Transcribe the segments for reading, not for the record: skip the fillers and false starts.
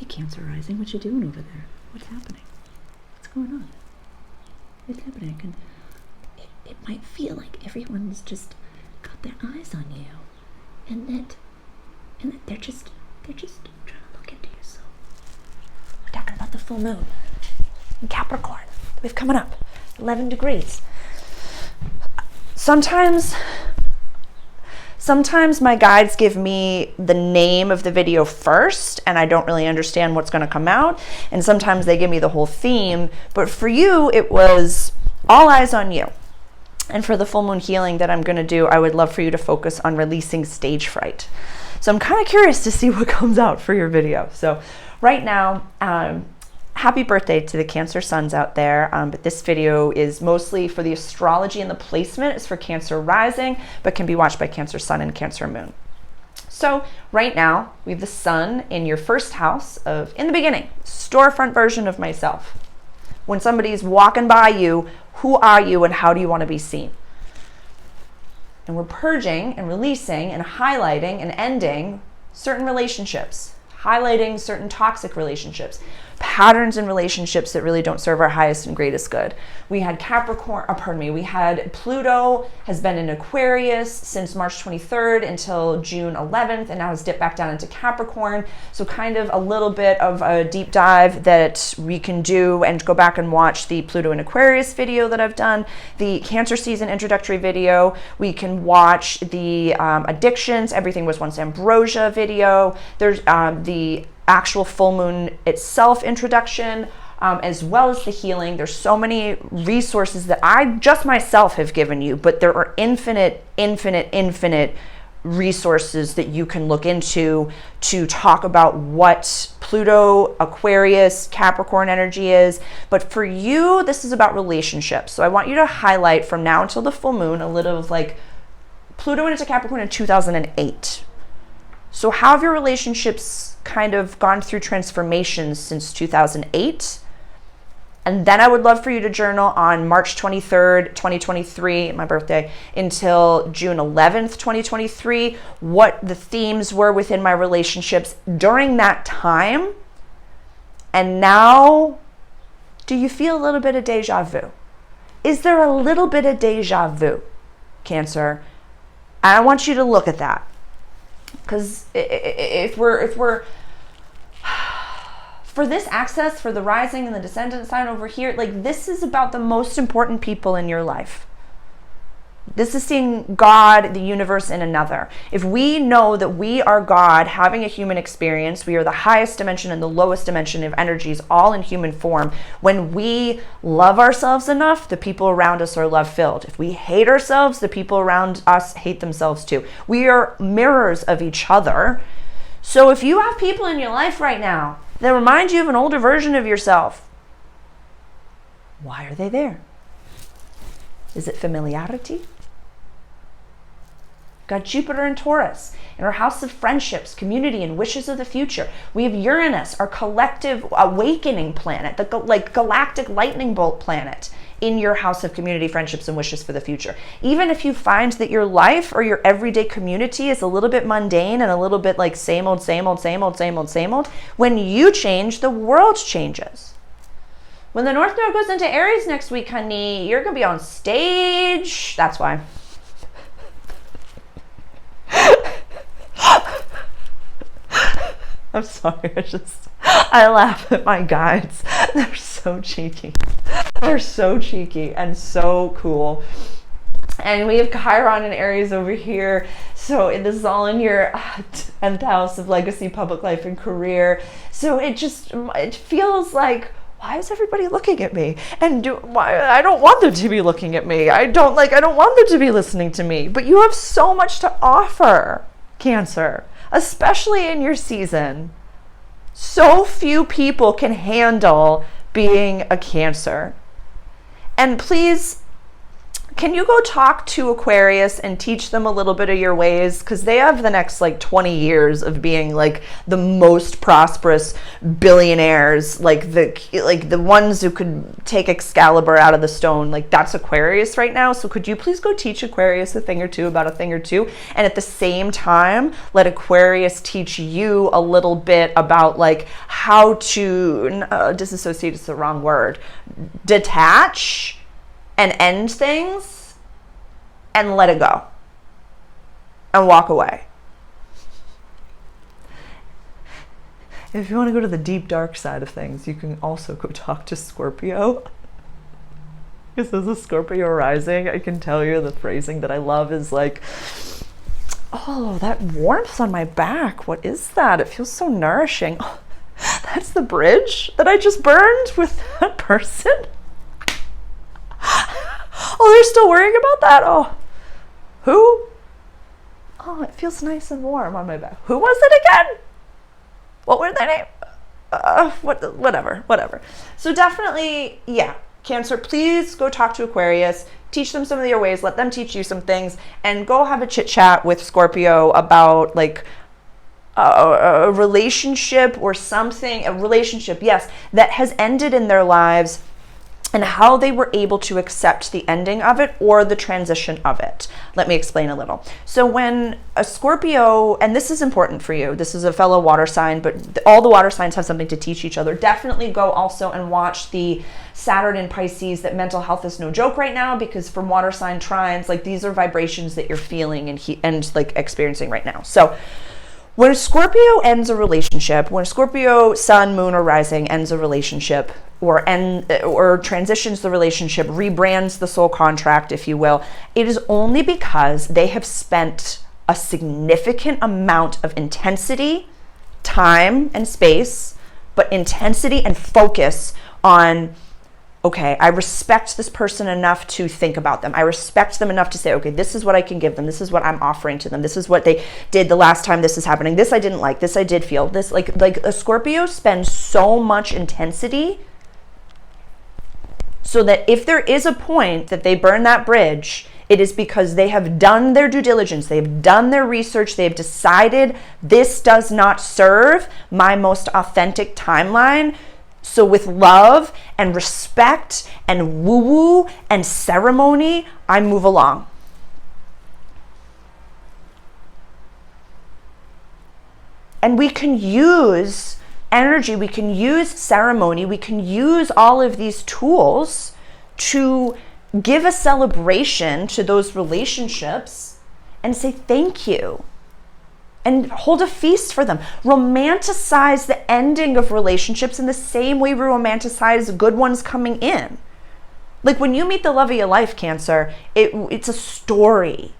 Hey, Cancer rising, what you doing over there? What's happening? What's going on? What's happening? And it might feel like everyone's just got their eyes on you, and that they're just trying to look into you. So we're talking about the full moon in Capricorn. We've coming up 11 degrees. Sometimes my guides give me the name of the video first, and I don't really understand what's going to come out. And sometimes they give me the whole theme. But for you, it was all eyes on you. And for the full moon healing that I'm going to do, I would love for you to focus on releasing stage fright. So I'm kind of curious to see what comes out for your video. So right now, happy birthday to the Cancer suns out there. But this video is mostly for the astrology and the placement. It's for Cancer rising, but can be watched by Cancer sun and Cancer moon. So right now, we have the sun in your first house of, in the beginning, storefront version of myself. When somebody's walking by you, who are you and how do you want to be seen? And we're purging and releasing and highlighting and ending certain relationships, highlighting certain toxic relationships, patterns in relationships that really don't serve our highest and greatest good. We had we had Pluto has been in Aquarius since March 23rd until June 11th, and now has dipped back down into Capricorn. So kind of a little bit of a deep dive that we can do and go back and watch the Pluto and Aquarius video that I've done, the Cancer season introductory video. We can watch the addictions, everything was once ambrosia video. There's the actual full moon itself introduction, as well as the healing. There's so many resources that I just myself have given you, but there are infinite resources that you can look into to talk about what Pluto, Aquarius, Capricorn energy is. But for you, this is about relationships. So I want you to highlight from now until the full moon a little of like Pluto went into Capricorn in 2008. So how have your relationships kind of gone through transformations since 2008? And then I would love for you to journal on March 23rd, 2023, my birthday, until June 11th, 2023, what the themes were within my relationships during that time. And now, do you feel a little bit of deja vu? Is there a little bit of deja vu, Cancer? And I want you to look at that. Because if we're for this access, for the rising and the descendant sign over here, like this is about the most important people in your life. This is seeing God, the universe in another. If we know that we are God having a human experience, we are the highest dimension and the lowest dimension of energies, all in human form. When we love ourselves enough, the people around us are love-filled. If we hate ourselves, the people around us hate themselves too. We are mirrors of each other. So if you have people in your life right now that remind you of an older version of yourself, why are they there? Is it familiarity? Got Jupiter and Taurus in our house of friendships, community, and wishes of the future. We have Uranus, our collective awakening planet, the galactic lightning bolt planet, in your house of community, friendships, and wishes for the future. Even if you find that your life or your everyday community is a little bit mundane and a little bit like same old, when you change, the world changes. When the North Node goes into Aries next week, honey, you're going to be on stage. That's why. I'm sorry, I laugh at my guides. They're so cheeky. They're so cheeky and so cool. And we have Chiron and Aries over here. So this is all in your 10th house of legacy, public life, and career. So it feels like, why is everybody looking at me? And I don't want them to be looking at me. I don't want them to be listening to me. But you have so much to offer, Cancer, especially in your season. So few people can handle being a Cancer. And please, Can you go talk to Aquarius and teach them a little bit of your ways? Because they have the next like 20 years of being like the most prosperous billionaires, like the ones who could take Excalibur out of the stone. Like that's Aquarius right now. So could you please go teach Aquarius a thing or two about a thing or two? And at the same time, let Aquarius teach you a little bit about like how to, disassociate is the wrong word, detach and end things and let it go and walk away. If you want to go to the deep dark side of things, you can also go talk to Scorpio. Because as a Scorpio rising, I can tell you the phrasing that I love is like, oh, that warmth on my back, what is that? It feels so nourishing. Oh, that's the bridge that I just burned with that person. Oh, they're still worrying about that? Oh, who? Oh, it feels nice and warm on my back. Who was it again? What were their name? Whatever. So definitely, yeah, Cancer, please go talk to Aquarius, teach them some of your ways, let them teach you some things, and go have a chit chat with Scorpio about like a relationship or something, a relationship, yes, that has ended in their lives, and how they were able to accept the ending of it or the transition of it. Let me explain a little. So when a Scorpio, and this is important for you, this is a fellow water sign, but all the water signs have something to teach each other. Definitely go also and watch the Saturn in Pisces, that mental health is no joke right now, because from water sign trines, like these are vibrations that you're feeling and like experiencing right now. So when a Scorpio ends a relationship, when a Scorpio sun, moon, or rising ends a relationship, or transitions the relationship, rebrands the soul contract, if you will, it is only because they have spent a significant amount of intensity, time and space, but intensity and focus on, okay, I respect this person enough to think about them. I respect them enough to say, okay, this is what I can give them. This is what I'm offering to them. This is what they did the last time this is happening. This I didn't like. This I did feel. This, like a Scorpio spends so much intensity so that if there is a point that they burn that bridge, it is because they have done their due diligence. They've done their research. They've decided this does not serve my most authentic timeline. So with love and respect and woo-woo and ceremony, I move along. And we can use energy, we can use ceremony, we can use all of these tools to give a celebration to those relationships and say thank you. And hold a feast for them. Romanticize the ending of relationships in the same way we romanticize good ones coming in. Like when you meet the love of your life, Cancer, it's a story.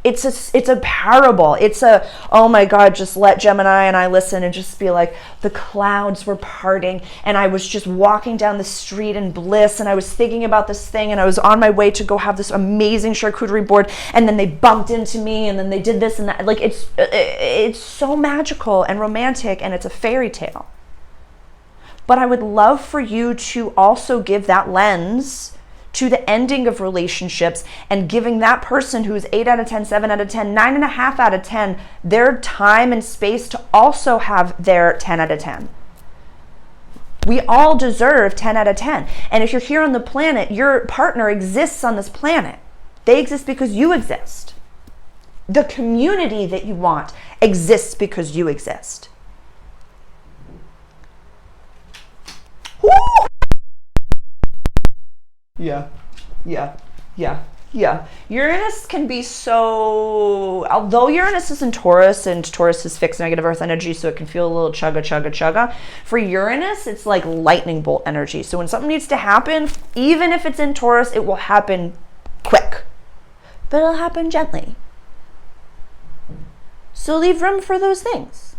It's a parable. It's a, oh my God, just let Gemini and I listen and just be like, the clouds were parting and I was just walking down the street in bliss and I was thinking about this thing and I was on my way to go have this amazing charcuterie board and then they bumped into me and then they did this and that. Like it's so magical and romantic and it's a fairy tale. But I would love for you to also give that lens to the ending of relationships and giving that person who's 8 out of 10, 7 out of 10, 9.5 out of 10, their time and space to also have their 10 out of 10. We all deserve 10 out of 10. And if you're here on the planet, your partner exists on this planet. They exist because you exist. The community that you want exists because you exist. Woo! Yeah. Uranus can be so, although Uranus is in Taurus and Taurus is fixed negative earth energy, so it can feel a little chugga. For Uranus, it's like lightning bolt energy. So when something needs to happen, even if it's in Taurus, it will happen quick, but it'll happen gently. So leave room for those things.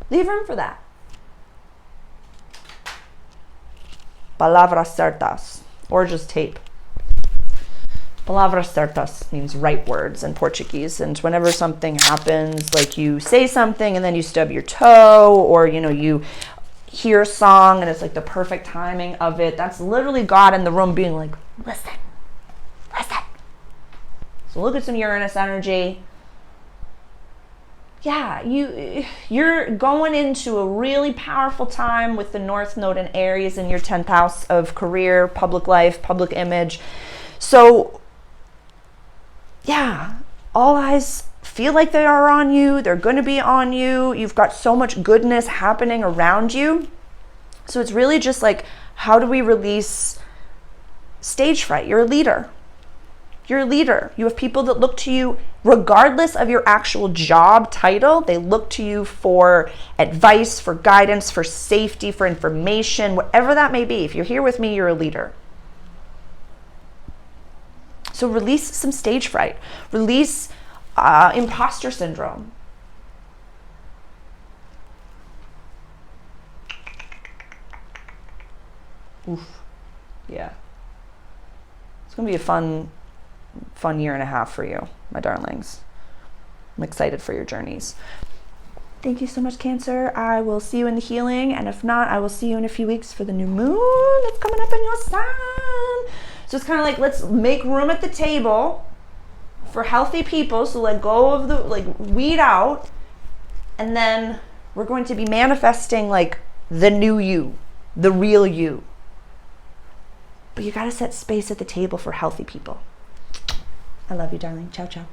Leave room for that. Palabras certas, or just tape. Palavras certas means right words in Portuguese. And whenever something happens, like you say something and then you stub your toe, or, you hear a song and it's like the perfect timing of it, that's literally God in the room being like, listen. So look at some Uranus energy. Yeah, you're going into a really powerful time with the North Node in Aries in your 10th house of career, public life, public image. So yeah, all eyes feel like they are on you. They're going to be on you. You've got so much goodness happening around you. So it's really just like, how do we release stage fright? You're a leader. You're a leader. You have people that look to you, regardless of your actual job title. They look to you for advice, for guidance, for safety, for information, whatever that may be. If you're here with me, you're a leader. So release some stage fright. Release imposter syndrome. Oof. Yeah. It's going to be a fun year and a half for you, my darlings. I'm excited for your journeys. Thank you so much, Cancer. I will see you in the healing, and if not, I will see you in a few weeks for the new moon that's coming up in your sign. So it's kind of like, let's make room at the table for healthy people. So let go of the, weed out, and then we're going to be manifesting like the new you, the real you. But you got to set space at the table for healthy people. I love you, darling. Ciao, ciao.